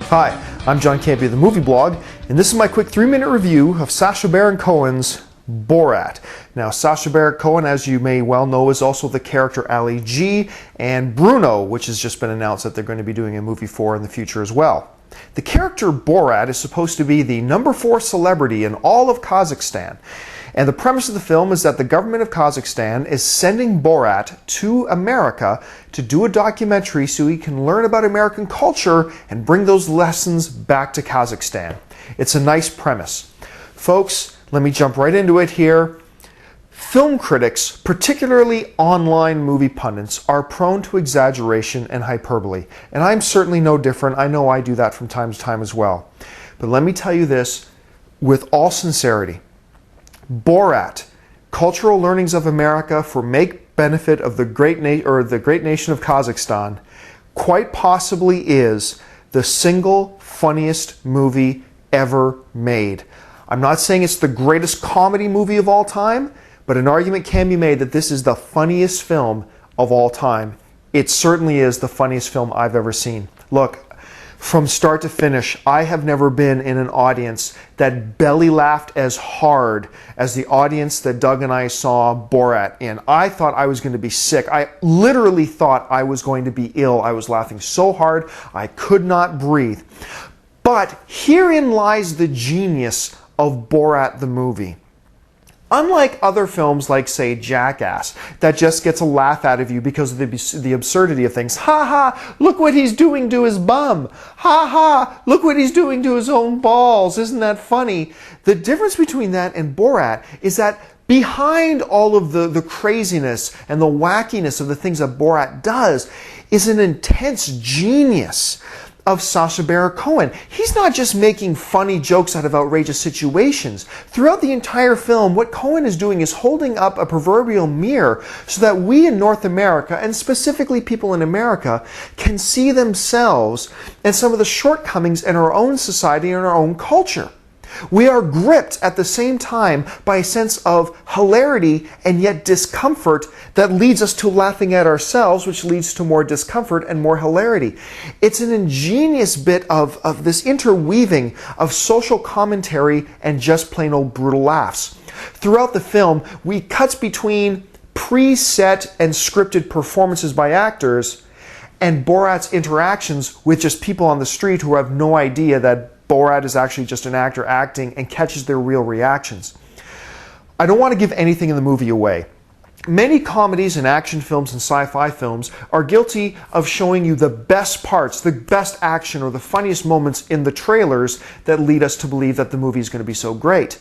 Hi, I'm John Campia of the Movie Blog, and this is my quick 3-minute review of Sacha Baron Cohen's Borat. Now, Sacha Baron Cohen, as you may well know, is also the character Ali G and Bruno, which has just been announced that they're going to be doing a movie for in the future as well. The character Borat is supposed to be the #4 celebrity in all of Kazakhstan. And the premise of the film is that the government of Kazakhstan is sending Borat to America to do a documentary so he can learn about American culture and bring those lessons back to Kazakhstan. It's a nice premise. Folks, let me jump right into it here. Film critics, particularly online movie pundits, are prone to exaggeration and hyperbole. And I'm certainly no different. I know I do that from time to time as well. But let me tell you this with all sincerity. Borat, Cultural Learnings of America for Make Benefit of the Great Nation of Kazakhstan, quite possibly is the single funniest movie ever made. I'm not saying it's the greatest comedy movie of all time, but an argument can be made that this is the funniest film of all time. It certainly is the funniest film I've ever seen. Look, from start to finish, I have never been in an audience that belly laughed as hard as the audience that Doug and I saw Borat in. I thought I was going to be sick. I literally thought I was going to be ill. I was laughing so hard I could not breathe. But herein lies the genius of Borat the movie. Unlike other films like, say, Jackass, that just gets a laugh out of you because of the absurdity of things. Ha ha, look what he's doing to his bum. Ha ha, look what he's doing to his own balls. Isn't that funny? The difference between that and Borat is that behind all of the craziness and the wackiness of the things that Borat does is an intense genius of Sacha Baron Cohen. He's not just making funny jokes out of outrageous situations. Throughout the entire film, what Cohen is doing is holding up a proverbial mirror so that we in North America, and specifically people in America, can see themselves and some of the shortcomings in our own society and our own culture. We are gripped at the same time by a sense of hilarity and yet discomfort that leads us to laughing at ourselves, which leads to more discomfort and more hilarity. It's an ingenious bit of this interweaving of social commentary and just plain old brutal laughs. Throughout the film, we cuts between preset and scripted performances by actors and Borat's interactions with just people on the street who have no idea that Borat is actually just an actor acting and catches their real reactions. I don't want to give anything in the movie away. Many comedies and action films and sci-fi films are guilty of showing you the best parts, the best action, or the funniest moments in the trailers that lead us to believe that the movie is going to be so great.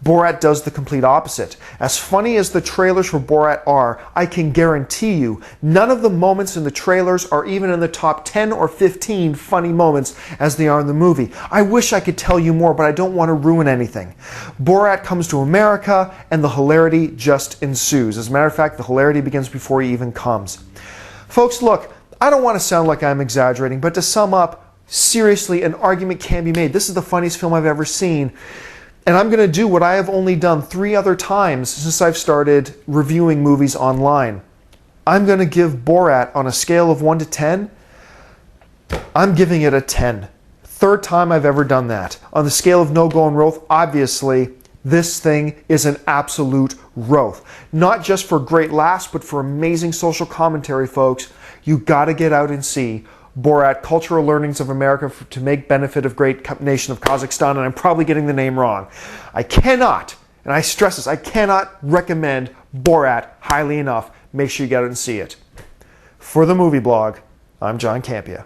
Borat does the complete opposite. As funny as the trailers for Borat are, I can guarantee you none of the moments in the trailers are even in the top 10 or 15 funny moments as they are in the movie. I wish I could tell you more, but I don't want to ruin anything. Borat comes to America and the hilarity just ensues. As a matter of fact, the hilarity begins before he even comes. Folks, look, I don't want to sound like I'm exaggerating, but to sum up, seriously, an argument can be made. This is the funniest film I've ever seen. And I'm going to do what I have only done 3 other times since I've started reviewing movies online. I'm going to give Borat, on a scale of 1 to 10, I'm giving it a 10. Third time I've ever done that. On the scale of no-go and roth, obviously, this thing is an absolute roth. Not just for great laughs, but for amazing social commentary, folks. You got to get out and see Borat, Cultural Learnings of America to Make Benefit of Great Nation of Kazakhstan, and I'm probably getting the name wrong. I cannot, and I stress this, I cannot recommend Borat highly enough. Make sure you get out and see it. For the Movie Blog, I'm John Campia.